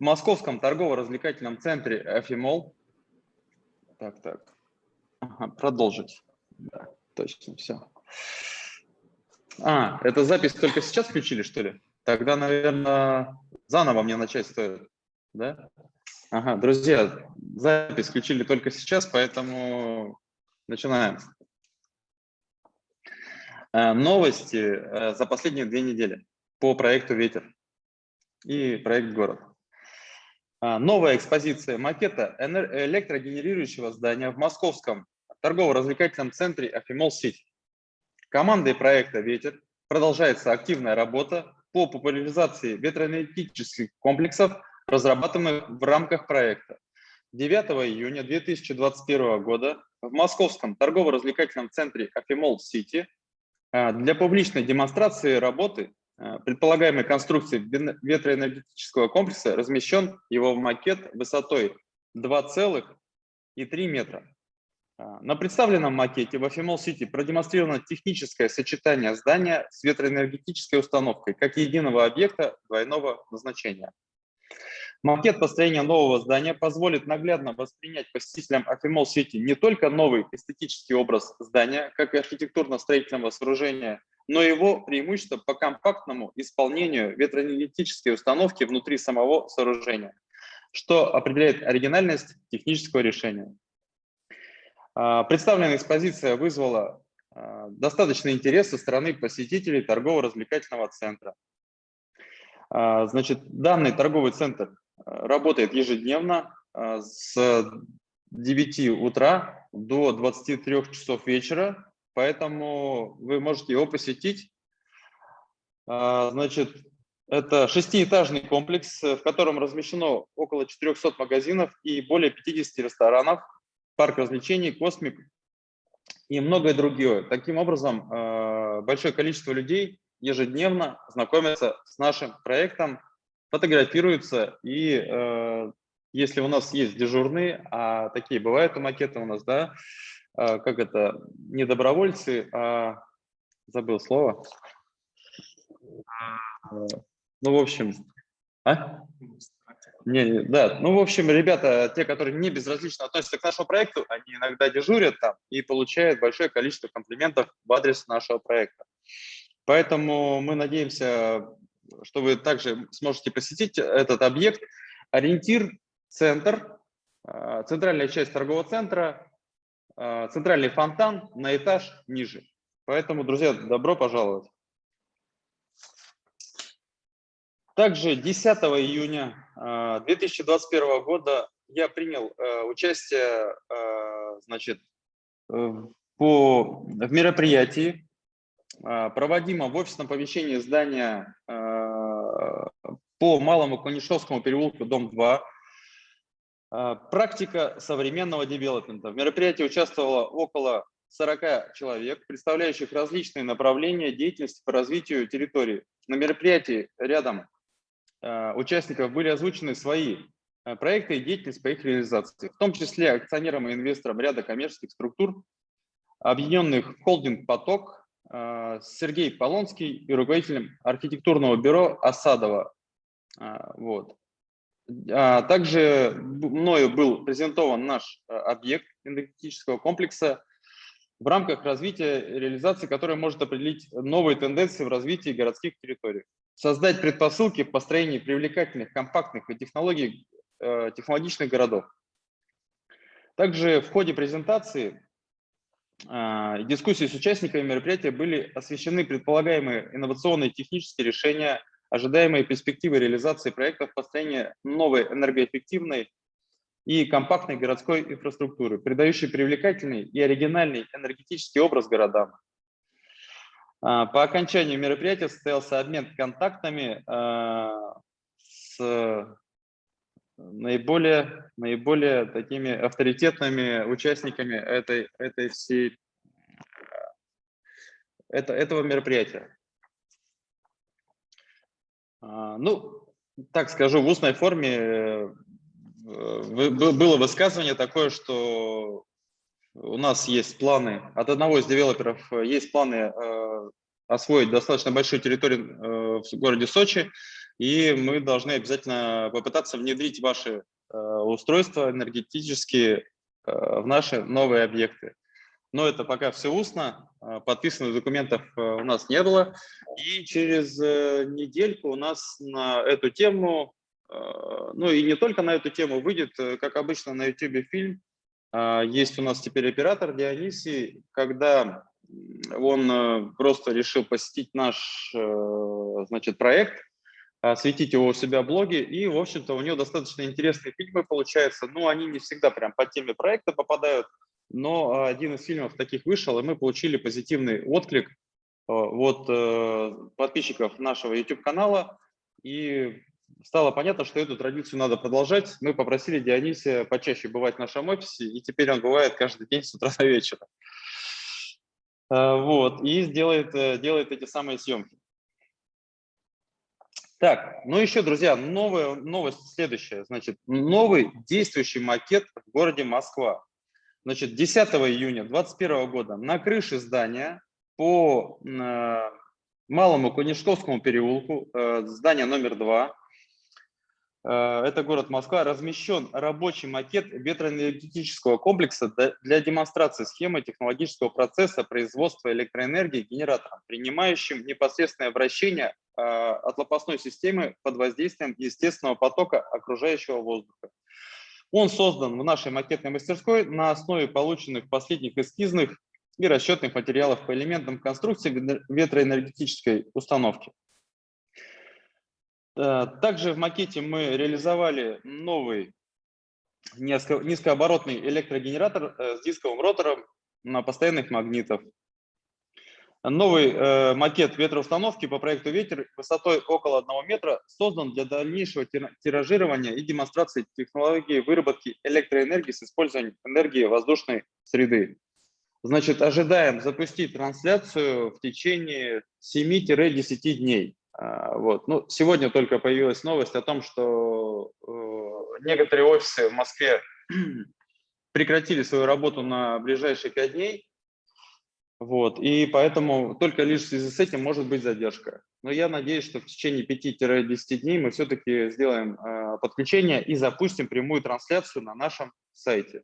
московском торгово-развлекательном центре Афимолл. Так. Ага, продолжить. Да, точно, все. Это запись только сейчас включили, что ли? Тогда, наверное, заново мне начать стоит, да? Ага, друзья, запись включили только сейчас, поэтому начинаем. Новости за последние 2 недели по проекту «Ветер» и проект «Город». Новая экспозиция макета электрогенерирующего здания в московском торгово-развлекательном центре Афимолл Сити. Командой проекта «Ветер» продолжается активная работа по популяризации ветроэнергетических комплексов, разрабатываемых в рамках проекта. 9 июня 2021 года в московском торгово-развлекательном центре Афимолл Сити для публичной демонстрации работы предполагаемой конструкции ветроэнергетического комплекса размещен его макет высотой 2,3 метра. На представленном макете в Афимолл Сити продемонстрировано техническое сочетание здания с ветроэнергетической установкой как единого объекта двойного назначения. Макет построения нового здания позволит наглядно воспринять посетителям Афимолл Сити не только новый эстетический образ здания, как и архитектурно-строительного сооружения, но и его преимущества по компактному исполнению ветроэнергетической установки внутри самого сооружения, что определяет оригинальность технического решения. Представленная экспозиция вызвала достаточный интерес со стороны посетителей торгово-развлекательного центра. Значит, данный торговый центр работает ежедневно с 9 утра до 23 часов вечера, поэтому вы можете его посетить. Значит, это 6-этажный комплекс, в котором размещено около 400 магазинов и более 50 ресторанов, парк развлечений, космик и многое другое. Таким образом, большое количество людей ежедневно знакомятся с нашим проектом, фотографируются, и если у нас есть дежурные, а такие бывают у макета у нас, да, как это, не добровольцы, а забыл слово. Ну, в общем, в общем, ребята, те, которые не безразлично относятся к нашему проекту, они иногда дежурят там и получают большое количество комплиментов в адрес нашего проекта. Поэтому мы надеемся, что вы также сможете посетить этот объект. Ориентир – центр, центральная часть торгового центра, центральный фонтан на этаж ниже. Поэтому, друзья, добро пожаловать. Также 10 июня 2021 года я принял участие в мероприятии, проводимом в офисном помещении здания по Малому Конишевскому переулку, дом 2. Практика современного девелопмента. В мероприятии участвовало около 40 человек, представляющих различные направления деятельности по развитию территории. На мероприятии рядом участников были озвучены свои проекты и деятельность по их реализации, в том числе акционерам и инвесторам ряда коммерческих структур, объединенных в холдинг «Поток», Сергей Полонский и руководителем архитектурного бюро Осадова. Вот. Также мною был презентован наш объект энергетического комплекса, в рамках развития и реализации, которая может определить новые тенденции в развитии городских территорий, создать предпосылки в построении привлекательных, компактных и технологичных городов. Также в ходе презентации и дискуссии с участниками мероприятия были освещены предполагаемые инновационные технические решения, ожидаемые перспективы реализации проектов построения новой энергоэффективной и компактной городской инфраструктуры, придающей привлекательный и оригинальный энергетический образ городам. По окончанию мероприятия состоялся обмен контактами с наиболее такими авторитетными участниками этого мероприятия. Ну, так скажу, в устной форме было высказывание такое, что у нас есть планы, от одного из девелоперов есть планы освоить достаточно большую территорию в городе Сочи, и мы должны обязательно попытаться внедрить ваши устройства энергетические в наши новые объекты. Но это пока все устно, подписанных документов у нас не было. И через недельку у нас на эту тему, ну и не только на эту тему, выйдет, как обычно, на YouTube фильм. Есть у нас теперь оператор Дионисий, когда он просто решил посетить наш, значит, проект, осветить его у себя в блоге, и, в общем-то, у него достаточно интересные фильмы получаются. Ну, они не всегда прям по теме проекта попадают, но один из фильмов таких вышел, и мы получили позитивный отклик от подписчиков нашего YouTube-канала, и стало понятно, что эту традицию надо продолжать. Мы попросили Дионисия почаще бывать в нашем офисе, и теперь он бывает каждый день с утра до вечера. Вот, и делает эти самые съемки. Так, ну еще, друзья, новость следующая. Значит, новый действующий макет в городе Москва. Значит, 10 июня 2021 года на крыше здания по Малому Конешковскому переулку, здание номер 2, это город Москва, размещен рабочий макет ветроэнергетического комплекса для демонстрации схемы технологического процесса производства электроэнергии генератором, принимающим непосредственное вращение от лопастной системы под воздействием естественного потока окружающего воздуха. Он создан в нашей макетной мастерской на основе полученных последних эскизных и расчетных материалов по элементам конструкции ветроэнергетической установки. Также в макете мы реализовали новый низкооборотный электрогенератор с дисковым ротором на постоянных магнитах. Новый макет ветроустановки по проекту «Ветер» высотой около 1 метра создан для дальнейшего тиражирования и демонстрации технологии выработки электроэнергии с использованием энергии воздушной среды. Значит, ожидаем запустить трансляцию в течение 7-10 дней. Вот. Ну, сегодня только появилась новость о том, что некоторые офисы в Москве прекратили свою работу на ближайшие 5 дней. Вот. И поэтому только лишь в связи с этим может быть задержка. Но я надеюсь, что в течение 5-10 дней мы все-таки сделаем подключение и запустим прямую трансляцию на нашем сайте.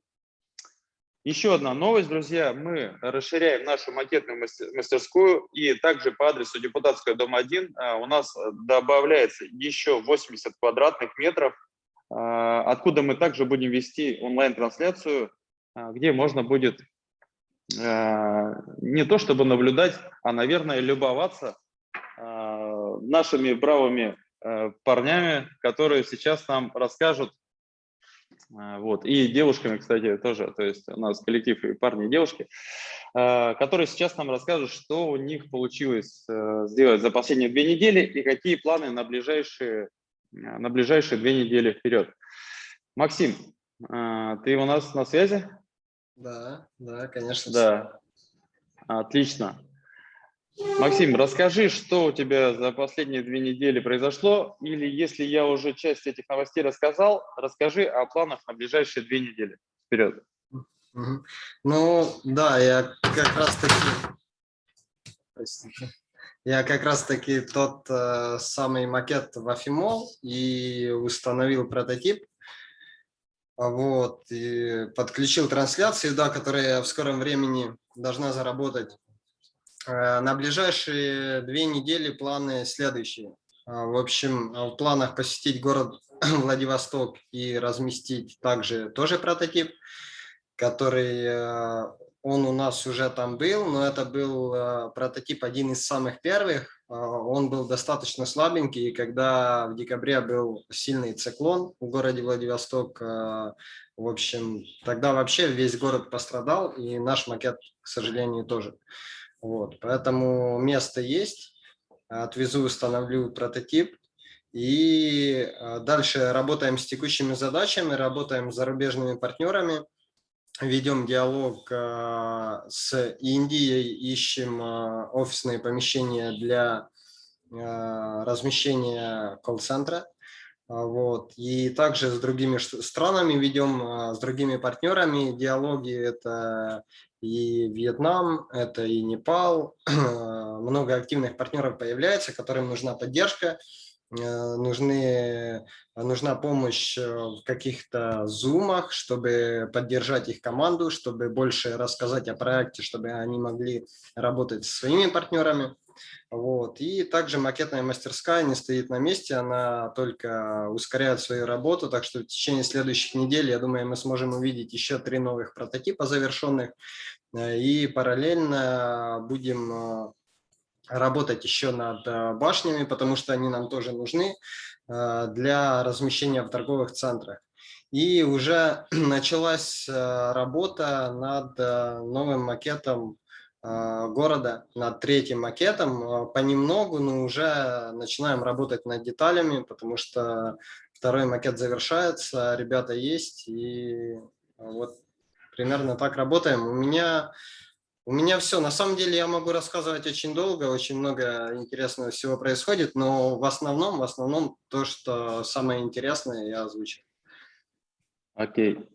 Еще одна новость, друзья. Мы расширяем нашу макетную мастерскую, и также по адресу Депутатская, дом 1 у нас добавляется еще 80 квадратных метров, откуда мы также будем вести онлайн-трансляцию, где можно будет не то чтобы наблюдать, а, наверное, любоваться нашими бравыми парнями, которые сейчас нам расскажут. Вот. И девушками, кстати, тоже, то есть у нас коллектив и парни, и девушки, которые сейчас нам расскажут, что у них получилось сделать за последние 2 недели и какие планы на ближайшие 2 недели вперед. Максим, ты у нас на связи? Да, конечно. Да, отлично. Максим, расскажи, что у тебя за последние 2 недели произошло, или если я уже часть этих новостей рассказал, расскажи о планах на ближайшие 2 недели. Вперед. Ну, да, я как раз-таки тот самый макет в Афимол и установил прототип. Вот, и подключил трансляцию, да, которая в скором времени должна заработать. На ближайшие 2 недели планы следующие. В общем, в планах посетить город Владивосток и разместить также тоже прототип, который он у нас уже там был, но это был прототип один из самых первых. Он был достаточно слабенький, и когда в декабре был сильный циклон в городе Владивосток, в общем, тогда вообще весь город пострадал, и наш макет, к сожалению, тоже. Вот, поэтому место есть, отвезу, установлю прототип, и дальше работаем с текущими задачами, работаем с зарубежными партнерами, ведем диалог с Индией, ищем офисные помещения для размещения колл-центра. Вот. И также с другими странами ведем, с другими партнерами диалоги. Это и Вьетнам, это и Непал. Много активных партнеров появляется, которым нужна поддержка. нужна помощь в каких-то зумах, чтобы поддержать их команду, чтобы больше рассказать о проекте, чтобы они могли работать со своими партнерами. Вот. И также макетная мастерская не стоит на месте, она только ускоряет свою работу, так что в течение следующих недель, я думаю, мы сможем увидеть еще 3 новых прототипа завершенных, и параллельно будем работать еще над башнями, потому что они нам тоже нужны для размещения в торговых центрах. И уже началась работа над новым макетом города, над третьим макетом. Понемногу, но уже начинаем работать над деталями, потому что второй макет завершается, ребята есть, и вот примерно так работаем. У меня все. На самом деле я могу рассказывать очень долго, очень много интересного всего происходит, но в основном то, что самое интересное, я озвучил. Окей.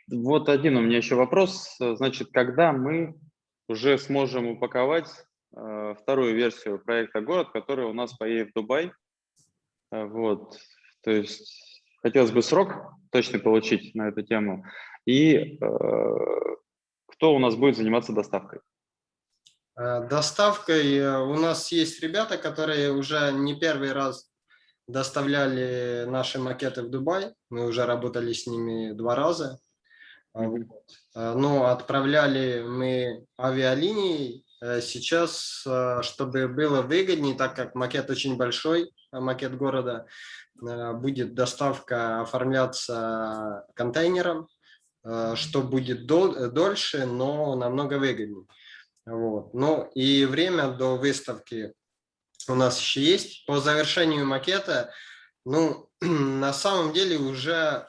Вот один у меня еще вопрос. Значит, когда мы уже сможем упаковать вторую версию проекта «Город», который у нас поедет в Дубай? Вот. То есть хотелось бы срок точно получить на эту тему. И кто у нас будет заниматься доставкой? Доставкой у нас есть ребята, которые уже не первый раз доставляли наши макеты в Дубай. Мы уже работали с ними 2 раза. Вот. Но отправляли мы авиалинией. Сейчас, чтобы было выгоднее, так как макет очень большой, макет города, будет доставка оформляться контейнером, что будет дольше, но намного выгоднее. Вот. Ну и время до выставки у нас еще есть. По завершению макета, ну, на самом деле уже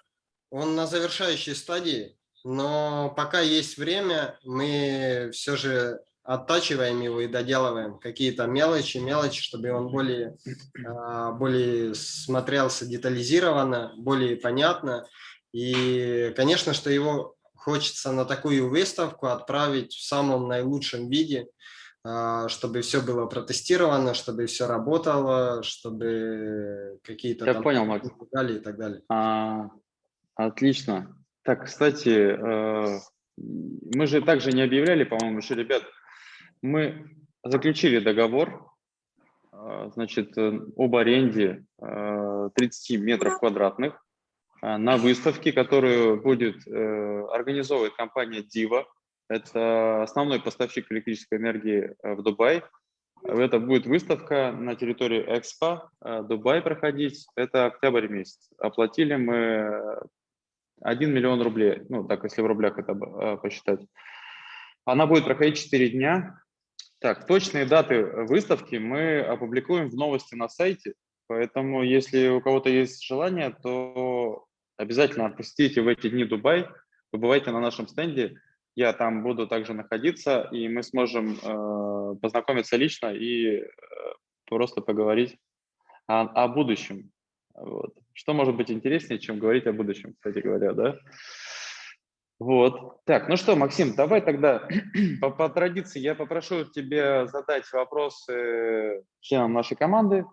он на завершающей стадии, но пока есть время, мы все же оттачиваем его и доделываем какие-то мелочи, чтобы он более смотрелся детализированно, более понятно. И, конечно, что его хочется на такую выставку отправить в самом наилучшем виде, чтобы все было протестировано, чтобы все работало, чтобы какие-то Я там понял, Макс. и так далее. Отлично. Так, кстати, мы же также не объявляли, по-моему, еще, ребят, мы заключили договор, значит, об аренде 30 метров квадратных на выставке, которую будет организовывать компания Diva. Это основной поставщик электрической энергии в Дубае. Это будет выставка на территории Экспо Дубай проходить. Это октябрь месяц. Оплатили мы 1 миллион рублей. Ну, так, если в рублях это посчитать. Она будет проходить 4 дня. Так, точные даты выставки мы опубликуем в новости на сайте. Поэтому, если у кого-то есть желание, то обязательно посетите в эти дни Дубай. Побывайте на нашем стенде. Я там буду также находиться, и мы сможем познакомиться лично и просто поговорить о будущем. Вот. Что может быть интереснее, чем говорить о будущем, кстати говоря, да? Вот. Так, ну что, Максим, давай тогда по традиции я попрошу тебя задать вопросы членам нашей команды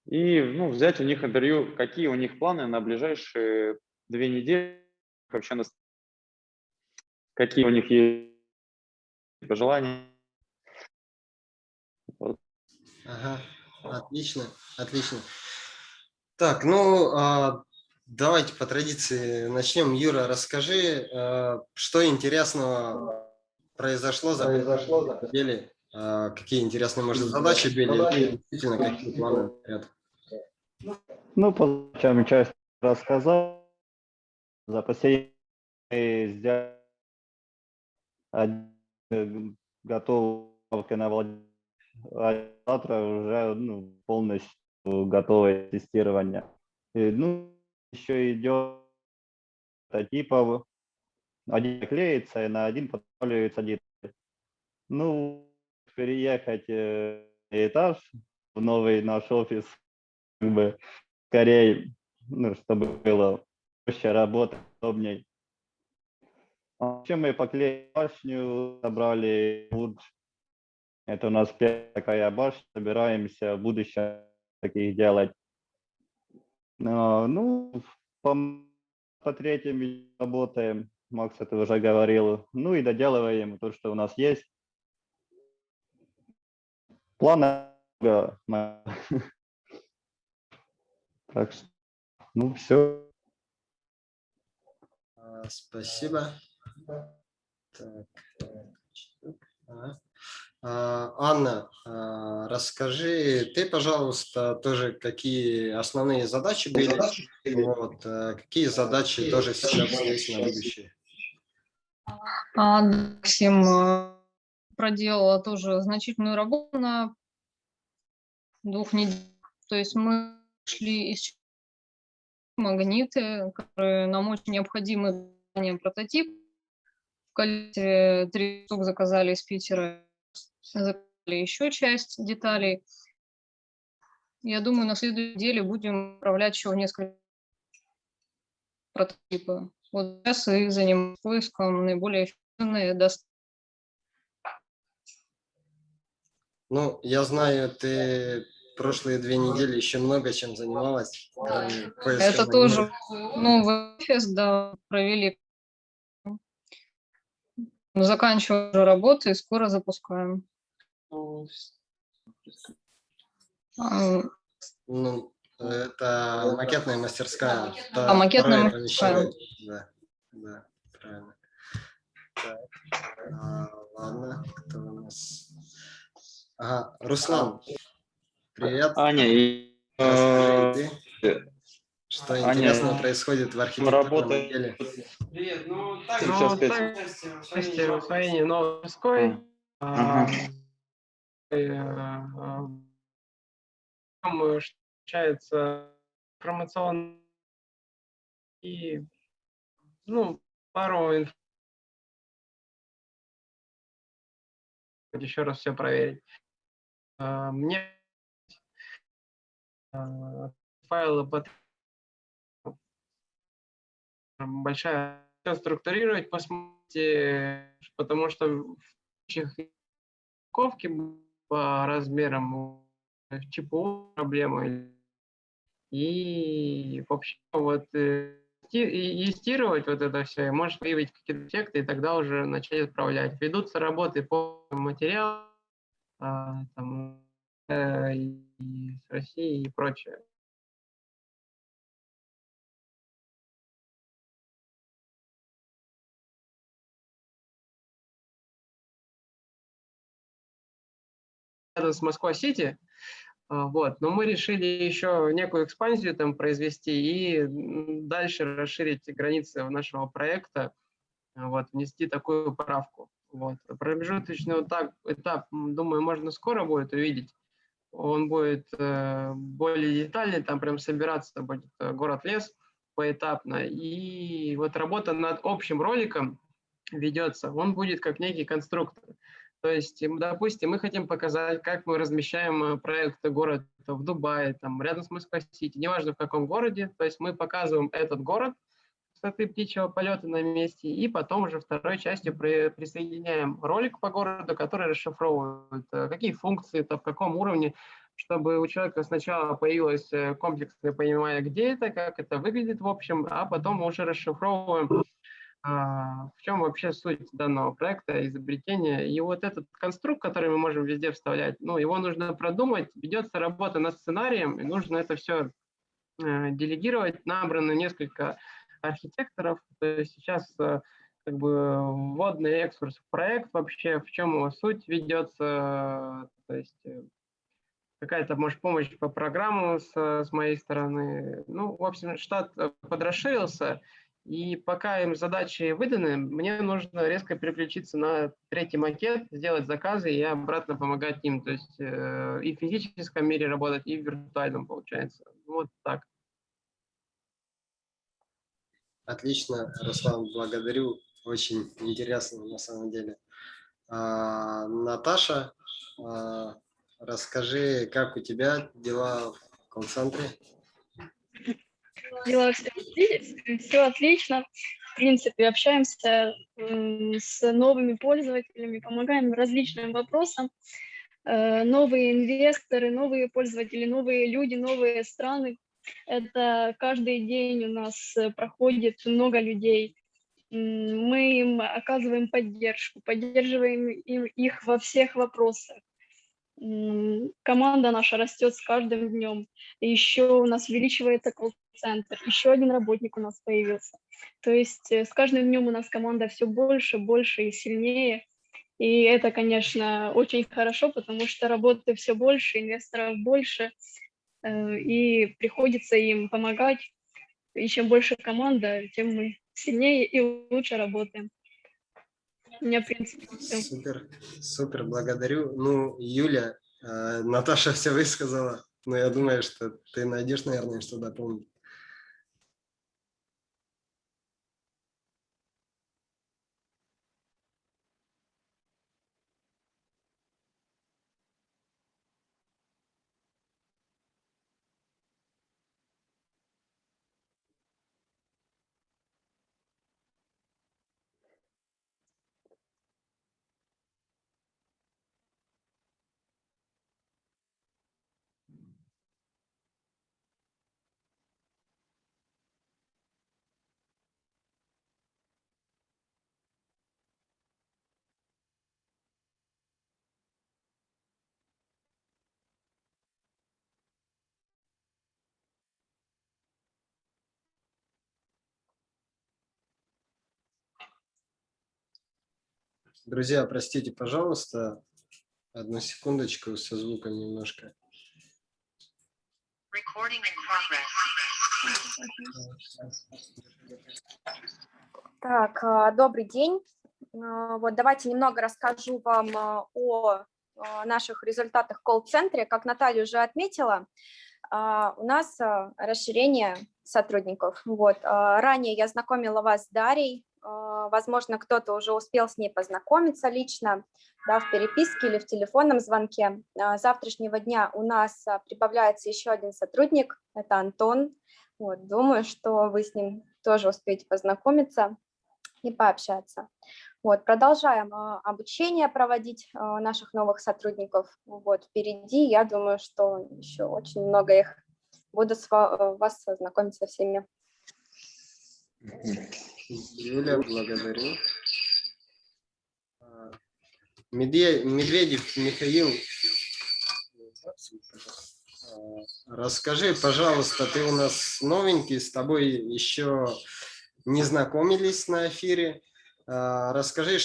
и взять у них интервью, какие у них планы на ближайшие 2 недели, вообще какие у них есть пожелания. Вот. Ага, отлично, отлично. Так, ну, давайте по традиции начнем. Юра, расскажи, что интересного произошло за неделю, какие интересные, может, задачи были, и действительно, какие планы вперед. Ну, по частям часть рассказал. За последние сделали готовка на завтра уже полностью готовое тестирование. Еще идет прототипов. Один клеится, и на один подготавливается деталь. Переехать на этаж в новый наш офис, как бы скорее, чтобы было проще работать, удобней. Вообще мы поклеили башню, собрали бурдж, Это у нас первая такая башня, собираемся в будущем таких делать. Ну, по третьим работаем, Макс это уже говорил. Ну и доделываем то, что у нас есть. Планы много. Так что, ну, все. Спасибо. Так. Ага. Анна, расскажи ты, пожалуйста, тоже какие основные задачи были, вот, какие задачи тоже сейчас есть на будущее? Максим проделала тоже значительную работу на 2 неделях. То есть мы шли из магниты, которые нам очень необходимы для прототип. В количестве 3 штук заказали из Питера, заказали еще часть деталей. Я думаю, на следующей неделе будем отправлять еще несколько прототипов. Вот сейчас и занимаемся поиском наиболее эффективной доставки. Ну, я знаю, ты прошлые 2 недели еще много чем занималась, кроме поиска Это магнитов. тоже новый офис, да, провели. Заканчиваем уже работу и скоро запускаем. Ну, это макетная мастерская. А, макетная второе мастерская. помещение. Да, правильно. Так, ладно, кто у нас? Ага, Руслан, привет. Аня, Расскажи ты, что Аня, интересного происходит в архитектурном работаем. отделе. Привет, ну так, Сейчас части освоения новой морской, получается информационный и, ну, пару еще раз все проверить. Мне файлы большая все структурировать, посмотрите, потому что в упаковке по размерам в ЧПУ проблемы. И, в общем, вот тестировать вот это все, и можешь выявить какие-то эффекты, и тогда уже начать отправлять. Ведутся работы по материалу, там, и с Россией и прочее. Рядом с Москва-Сити, вот. Но мы решили еще некую экспансию там произвести и дальше расширить границы нашего проекта, вот, внести такую правку. Вот. Промежуточный этап, думаю, можно скоро будет увидеть. Он будет более детальный, там прям собираться будет город-лес поэтапно. И вот работа над общим роликом ведется, он будет как некий конструктор. То есть, допустим, мы хотим показать, как мы размещаем проект город в Дубае, там, рядом с Москва-Сити, неважно в каком городе. То есть мы показываем этот город, высоты птичьего полета на месте, и потом уже второй частью присоединяем ролик по городу, который расшифровывает, какие функции, в каком уровне, чтобы у человека сначала появилось комплексное понимание, где это, как это выглядит в общем, а потом мы уже расшифровываем, в чем вообще суть данного проекта, изобретения. И вот этот конструкт, который мы можем везде вставлять, ну, его нужно продумать, ведется работа над сценарием, и нужно это все делегировать, набрано несколько архитекторов. То есть сейчас как бы вводный экскурс в проект вообще, в чем его суть ведется, то есть какая-то, может, помощь по программу с моей стороны. Ну, в общем, штат подрасширился, и пока им задачи выданы, мне нужно резко переключиться на третий макет, сделать заказы и обратно помогать им. То есть и в физическом мире работать, и в виртуальном, получается. Вот так. Отлично, Руслан, благодарю. Очень интересно на самом деле. Наташа, расскажи, как у тебя дела в колл-центре? Дела все отлично. В принципе, общаемся с новыми пользователями, помогаем различным вопросам. новые инвесторы, новые пользователи, новые люди, новые страны. Это каждый день у нас проходит много людей. Мы им оказываем поддержку, поддерживаем их во всех вопросах. Команда наша растет с каждым днем. Еще у нас увеличивается колл-центр, еще один работник у нас появился. То есть с каждым днем у нас команда все больше, больше и сильнее. И это, конечно, очень хорошо, потому что работы все больше, инвесторов больше, и приходится им помогать. И чем больше команда, тем мы сильнее и лучше работаем. У меня, в принципе, всё. Супер, супер, благодарю. Ну, Юля, Наташа все высказала, но я думаю, что ты найдешь, наверное, что дополнить. Друзья, простите, пожалуйста, одну секундочку со звуком немножко. Так, добрый день. Вот давайте немного расскажу вам о наших результатах в колл-центре. Как Наталья уже отметила, у нас расширение сотрудников. Вот. Ранее я знакомила вас с Дарьей. Возможно, кто-то уже успел с ней познакомиться лично, да, в переписке или в телефонном звонке. С завтрашнего дня у нас прибавляется еще один сотрудник, это Антон. Вот. Думаю, что вы с ним тоже успеете познакомиться и пообщаться. Вот, продолжаем обучение проводить наших новых сотрудников. Вот, впереди, я думаю, что еще очень много их. Буду вас знакомить со всеми. Юля, благодарю. Медведев Михаил, расскажи, пожалуйста, ты у нас новенький, с тобой еще не знакомились на эфире. Расскажи,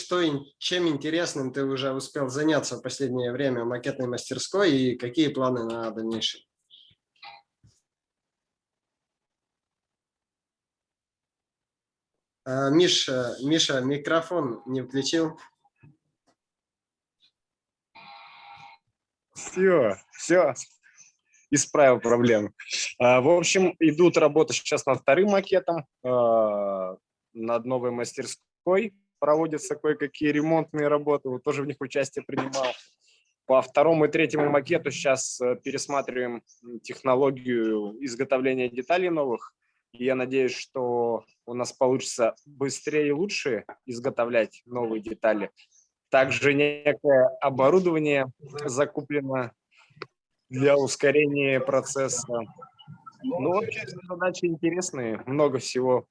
чем интересным ты уже успел заняться в последнее время в макетной мастерской и какие планы на дальнейшее? Миша, микрофон не включил. Все, исправил проблему. В общем, идут работы сейчас над вторым макетом, над новой мастерской. Проводятся кое-какие ремонтные работы, вот тоже в них участие принимал. По второму и третьему макету сейчас пересматриваем технологию изготовления деталей новых. И я надеюсь, что у нас получится быстрее и лучше изготовлять новые детали. Также некое оборудование закуплено для ускорения процесса. Ну, вообще, задачи интересные, много всего.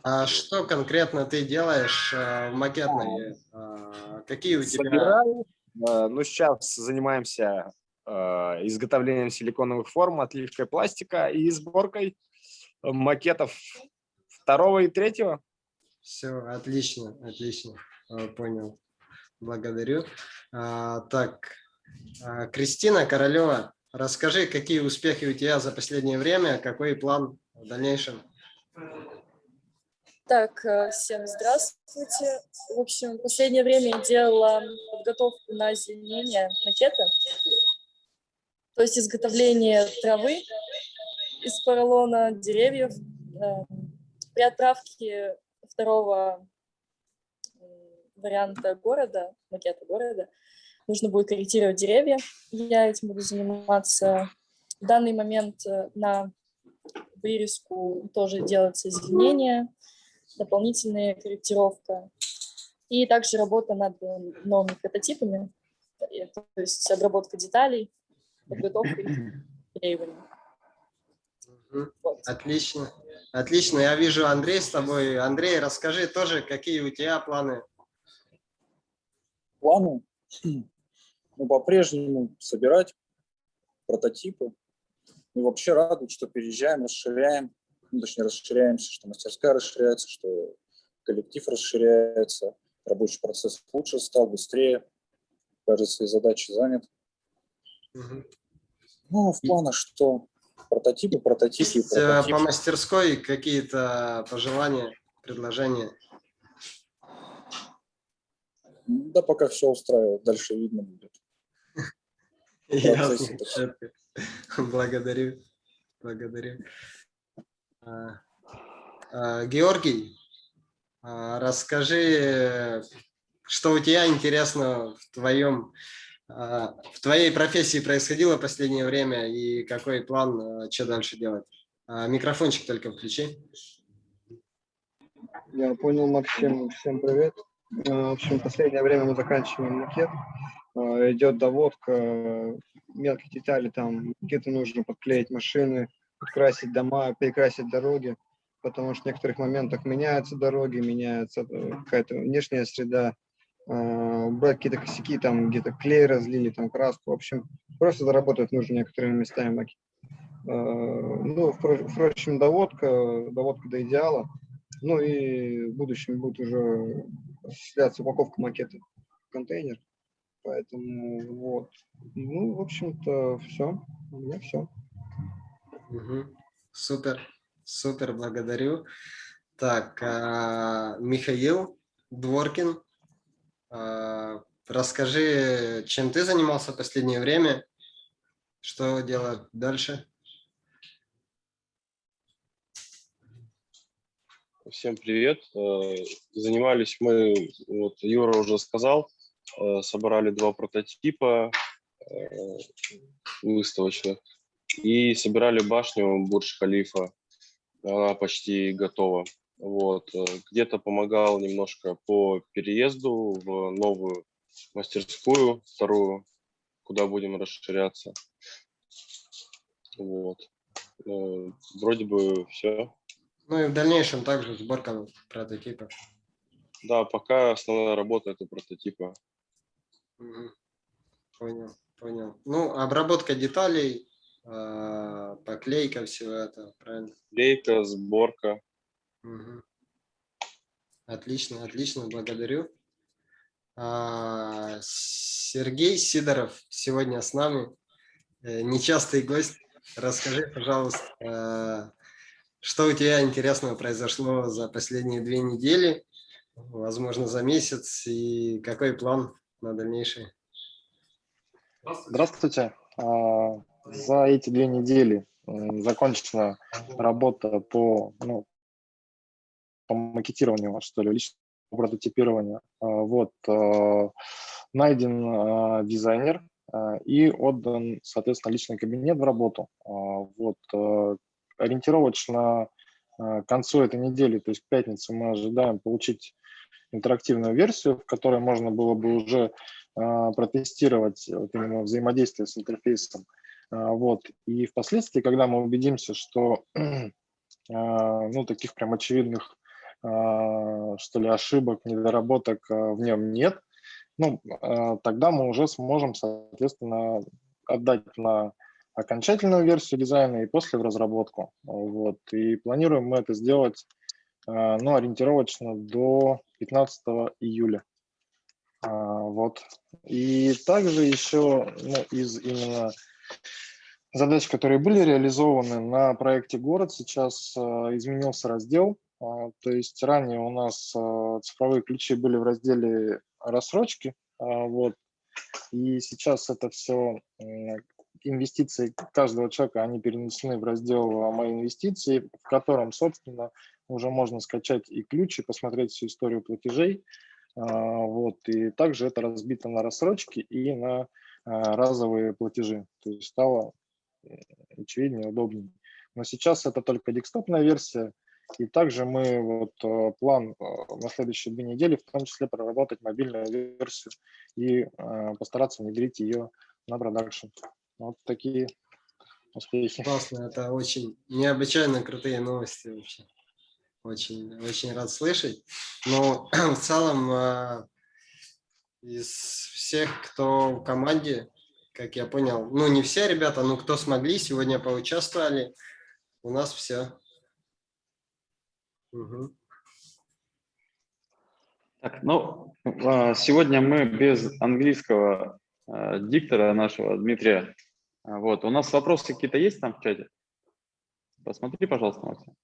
А что конкретно ты делаешь в макетной? Какие у тебя... Собираю. Ну, сейчас занимаемся изготовлением силиконовых форм, отливкой пластика и сборкой макетов второго и третьего. Все, отлично, понял. Благодарю. Так, Кристина Королева, расскажи, какие успехи у тебя за последнее время, какой план в дальнейшем? Так, всем здравствуйте. В общем, в последнее время я делала подготовку на озеленение макета, то есть изготовление травы из поролона, деревьев. При отправке второго варианта города, макета города, нужно будет корректировать деревья. Я этим буду заниматься. В данный момент на вырезку тоже делается изменения, дополнительная корректировка. И также работа над новыми прототипами, то есть обработка деталей, подготовка их, клеивание. Вот. Отлично. Отлично. Я вижу, Андрей с тобой. Андрей, расскажи тоже, какие у тебя планы? Планы? Ну, по-прежнему собирать прототипы. И вообще радует, что переезжаем, расширяем. Ну, точнее, расширяемся, что мастерская расширяется, что коллектив расширяется, рабочий процесс лучше стал, быстрее. Каждой своей задачей занят. Ну, в планах, что прототипы. Есть по мастерской какие-то пожелания, предложения? Да, пока все устраивает, дальше видно будет. Ясно. Благодарю. Благодарю. Георгий, расскажи, что у тебя интересно в твоей профессии происходило в последнее время и какой план, что дальше делать? Микрофончик только включи. Я понял, Максим. Всем привет. В общем, в последнее время мы заканчиваем макет. Идет доводка мелких деталей, там где-то нужно подклеить машины, подкрасить дома, перекрасить дороги, потому что в некоторых моментах меняются дороги, меняется какая-то внешняя среда, брать какие-то косяки, там где-то клей разлили, там краску, в общем, просто заработать нужно некоторыми местами. Ну, впрочем, доводка до идеала. Ну и в будущем будет уже осуществляться упаковка макета в контейнер. Поэтому вот. Ну, в общем-то, все. У меня все. Супер. Супер, благодарю. Так, Михаил Дворкин, расскажи, чем ты занимался в последнее время, что делать дальше? Всем привет. Занимались мы, вот Юра уже сказал, собрали 2 прототипа выставочных и собирали башню Бурдж-Халифа. Она почти готова. Вот. Где-то помогал немножко по переезду в новую мастерскую, вторую, куда будем расширяться. Вот. Вроде бы все. Ну и в дальнейшем также сборка прототипов. Да, пока основная работа это прототипа. Понял. Ну, обработка деталей, поклейка, всего этого, правильно? Клейка, сборка. Отлично, благодарю. Сергей Сидоров сегодня с нами, нечастый гость. Расскажи, пожалуйста, что у тебя интересного произошло за последние 2 недели, возможно, за месяц, и какой план на дальнейшее? Здравствуйте. За эти 2 недели закончена работа по макетированию, что ли, личного прототипирования. Вот. Найден дизайнер и отдан, соответственно, личный кабинет в работу. Вот. Ориентировочно к концу этой недели, то есть к пятнице, мы ожидаем получить интерактивную версию, в которой можно было бы уже протестировать вот именно взаимодействие с интерфейсом. Вот. И впоследствии, когда мы убедимся, что таких прям очевидных что ли ошибок, недоработок в нем нет, тогда мы уже сможем, соответственно, отдать на окончательную версию дизайна и после в разработку. Вот. И планируем мы это сделать ориентировочно до 15 июля. Вот. И также еще из именно задач, которые были реализованы на проекте «Город», сейчас изменился раздел. То есть ранее у нас цифровые ключи были в разделе «Рассрочки», вот. И сейчас это все инвестиции каждого человека, они перенесены в раздел «Мои инвестиции», в котором, собственно, уже можно скачать и ключ, и посмотреть всю историю платежей. Вот. И также это разбито на рассрочки и на разовые платежи. То есть стало очевиднее, удобнее. Но сейчас это только десктопная версия. И также мы план на следующие 2 недели, в том числе проработать мобильную версию и постараться внедрить ее на продакшн. Вот такие успехи. Классно, это очень необычайно крутые новости вообще. Очень, очень рад слышать. Но в целом из всех, кто в команде, как я понял, ну не все ребята, но кто смогли, сегодня поучаствовали, у нас все. Угу. Так, ну, сегодня мы без английского диктора нашего, Дмитрия. Вот, у нас вопросы какие-то есть там в чате? Посмотри, пожалуйста, Максим.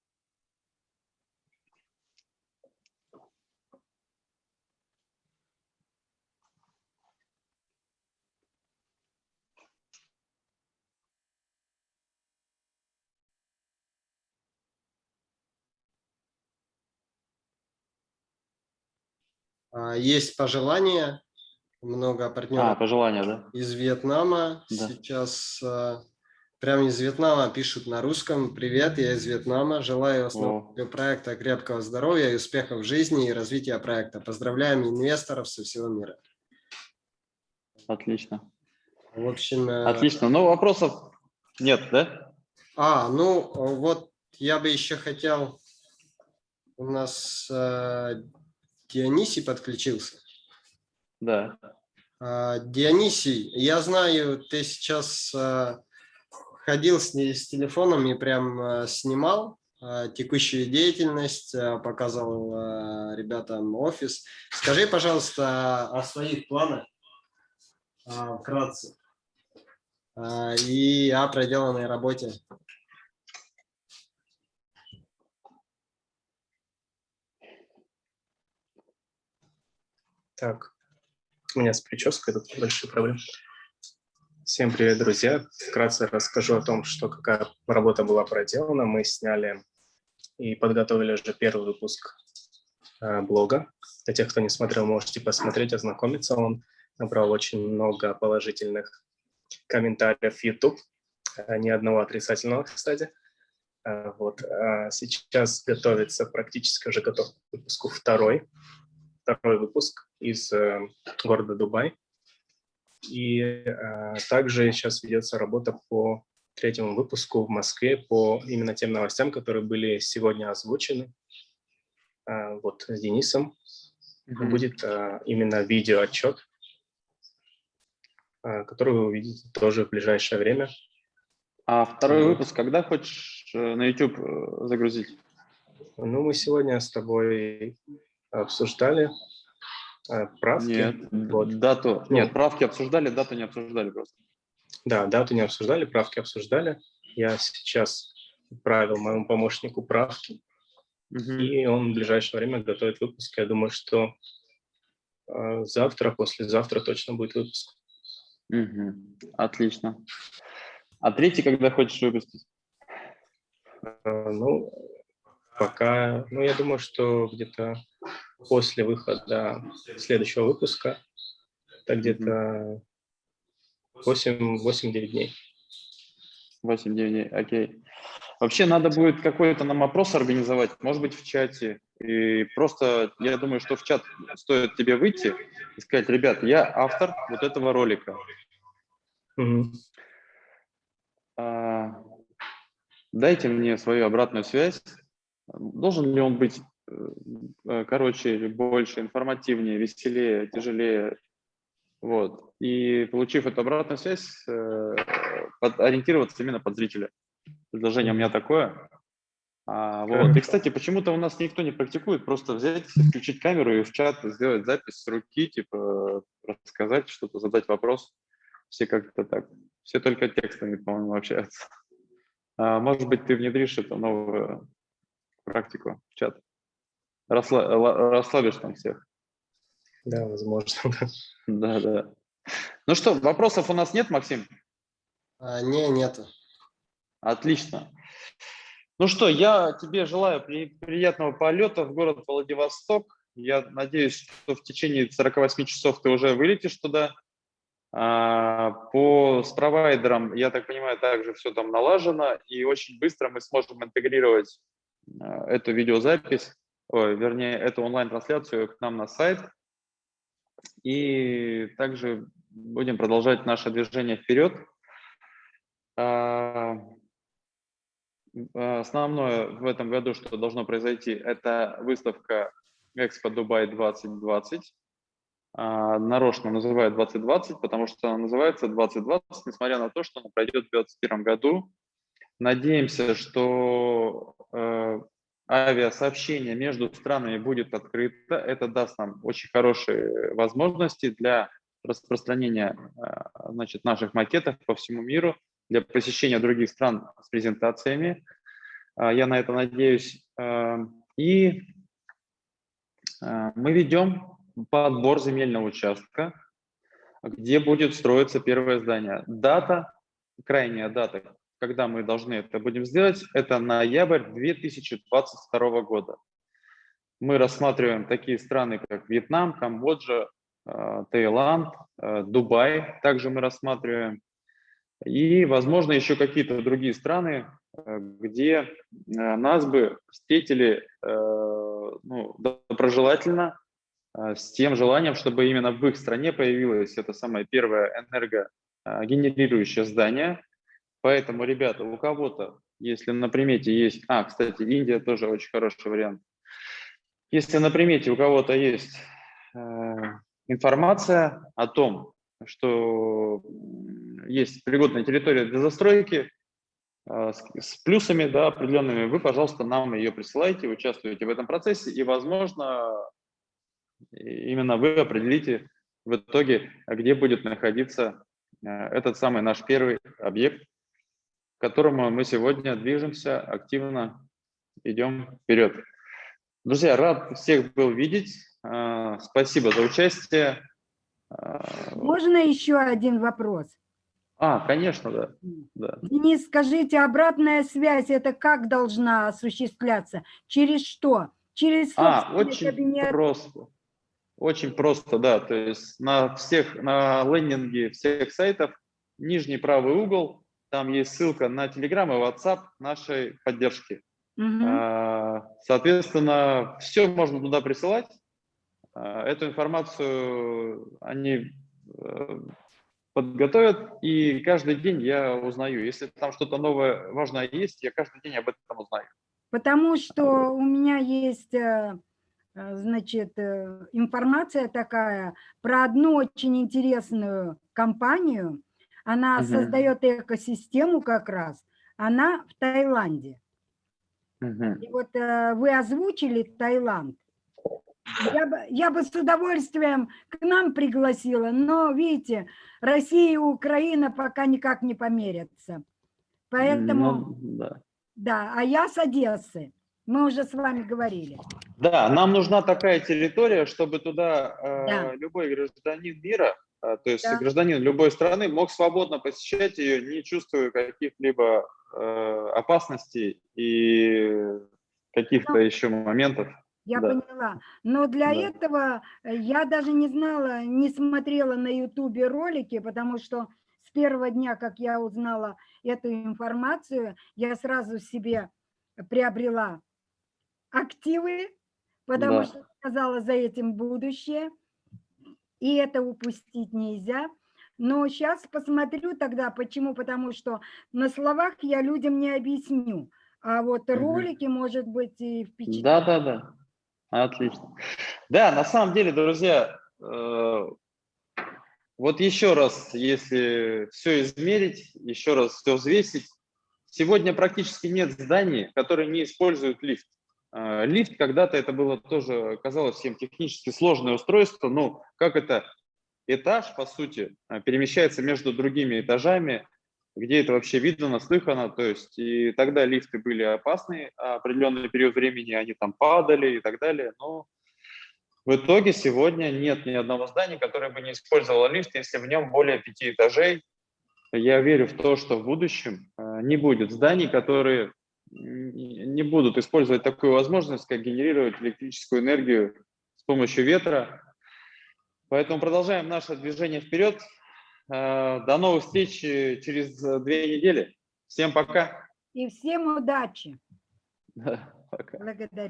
Есть пожелания, много партнеров пожелания, да? из Вьетнама. Да. Сейчас прямо из Вьетнама пишут на русском: «Привет, я из Вьетнама. Желаю основателю проекта крепкого здоровья и успехов в жизни и развития проекта. Поздравляем инвесторов со всего мира». Отлично. В общем... Отлично. Но вопросов нет, да? Ну вот я бы еще хотел... У нас Дионисий подключился. Да. Дионисий, я знаю, ты сейчас ходил с телефоном и прям снимал текущую деятельность, показывал ребятам офис. Скажи, пожалуйста, о своих планах вкратце и о проделанной работе. Так, у меня с прической тут большие проблемы. Всем привет, друзья. Вкратце расскажу о том, какая работа была проделана. Мы сняли и подготовили уже первый выпуск блога. Для тех, кто не смотрел, можете посмотреть, ознакомиться. Он набрал очень много положительных комментариев в YouTube. Ни одного отрицательного, кстати. Сейчас готовится, практически уже готов к выпуску второй выпуск из города Дубай. И также сейчас ведется работа по 3-му выпуску в Москве по именно тем новостям, которые были сегодня озвучены. С Денисом будет именно видеоотчет, который вы увидите тоже в ближайшее время. А второй выпуск когда хочешь на YouTube загрузить? Ну, мы сегодня с тобой обсуждали правки. Нет, дату. Нет, правки обсуждали, дату не обсуждали просто. Да, дату не обсуждали, правки обсуждали. Я сейчас отправил моему помощнику правки, и он в ближайшее время готовит выпуск. Я думаю, что завтра, послезавтра точно будет выпуск. Отлично. А 3-й когда хочешь выпустить? Пока, я думаю, что где-то после выхода следующего выпуска, это где-то 8-9 дней. 8-9 дней, окей. Вообще надо будет какой-то нам опрос организовать, может быть, в чате. И просто, я думаю, что в чат стоит тебе выйти и сказать: ребят, я автор вот этого ролика. Дайте мне свою обратную связь. Должен ли он быть короче, больше, информативнее, веселее, тяжелее? Вот. И получив эту обратную связь, ориентироваться именно под зрителя. Предложение у меня такое. И, кстати, почему-то у нас никто не практикует просто взять, включить камеру и в чат сделать запись с руки, типа рассказать что-то, задать вопрос. Все как-то так. Все только текстами, по-моему, общаются. Может быть, ты внедришь эту новую практику в чат. Расслабишь там всех. Да, возможно. Да. Ну что, вопросов у нас нет, Максим? Нету. Отлично. Ну что, я тебе желаю приятного полета в город Владивосток. Я надеюсь, что в течение 48 часов ты уже вылетишь туда. С провайдером, я так понимаю, также все там налажено, и очень быстро мы сможем интегрировать эту видеозапись, вернее, эту онлайн-трансляцию к нам на сайт, и также будем продолжать наше движение вперед. Основное в этом году, что должно произойти, это выставка Экспо Дубай 2020. Нарочно называют 2020, потому что она называется 2020, несмотря на то, что она пройдет в 2021 году. Надеемся, что авиасообщение между странами будет открыто. Это даст нам очень хорошие возможности для распространения, значит, наших макетов по всему миру, для посещения других стран с презентациями. Я на это надеюсь. И мы ведем подбор земельного участка, где будет строиться первое здание. Дата, крайняя дата, когда мы должны это будем сделать, это ноябрь 2022 года. Мы рассматриваем такие страны, как Вьетнам, Камбоджа, Таиланд, Дубай. Также мы рассматриваем. И, возможно, еще какие-то другие страны, где нас бы встретили доброжелательно, с тем желанием, чтобы именно в их стране появилось это самое первое энергогенерирующее здание. Поэтому, ребята, у кого-то, если на примете есть... кстати, Индия тоже очень хороший вариант. Если на примете у кого-то есть информация о том, что есть пригодная территория для застройки с плюсами, да, определенными, вы, пожалуйста, нам ее присылайте, участвуйте в этом процессе, и, возможно, именно вы определите в итоге, где будет находиться этот самый наш первый объект, к которому мы сегодня движемся, активно идем вперед. Друзья, рад всех был видеть. Спасибо за участие. Можно еще один вопрос? Конечно, да. Денис, скажите, обратная связь, это как должна осуществляться? Через что? Через собственный очень кабинет? просто. Очень просто, да. То есть на лендинге всех сайтов, нижний правый угол, там есть ссылка на Telegram и WhatsApp нашей поддержки. Соответственно, все можно туда присылать. Эту информацию они подготовят, и каждый день я узнаю. Если там что-то новое, важное есть, я каждый день об этом узнаю. Потому что у меня есть, значит, информация такая про одну очень интересную компанию. Она создает экосистему как раз. Она в Таиланде. И вот вы озвучили Таиланд. Я бы с удовольствием к нам пригласила, но, видите, Россия и Украина пока никак не померятся. Поэтому, да, а я с Одессы. Мы уже с вами говорили. Да, нам нужна такая территория, чтобы туда любой гражданин мира, то есть гражданин любой страны мог свободно посещать ее, не чувствуя каких-либо опасностей и каких-то еще моментов. Я поняла. Но для этого я даже не знала, не смотрела на Ютубе ролики, потому что с первого дня, как я узнала эту информацию, я сразу себе приобрела активы, потому что сказала, за этим будущее, и это упустить нельзя. Но сейчас посмотрю тогда, почему? Потому что на словах я людям не объясню, а вот ролики, может быть, и впечатляют. Да. Отлично. Да, на самом деле, друзья, вот еще раз, если все измерить, еще раз все взвесить, сегодня практически нет зданий, которые не используют лифт. Лифт когда-то это было тоже, казалось всем, технически сложное устройство, но как это этаж, по сути, перемещается между другими этажами, где это вообще видно, слыхано, то есть и тогда лифты были опасны, определенный период времени они там падали и так далее, но в итоге сегодня нет ни одного здания, которое бы не использовало лифт, если в нем более 5 этажей. Я верю в то, что в будущем не будет зданий, которые не будут использовать такую возможность, как генерировать электрическую энергию с помощью ветра. Поэтому продолжаем наше движение вперед. До новых встреч через 2 недели. Всем пока. И всем удачи. Пока. Благодарю.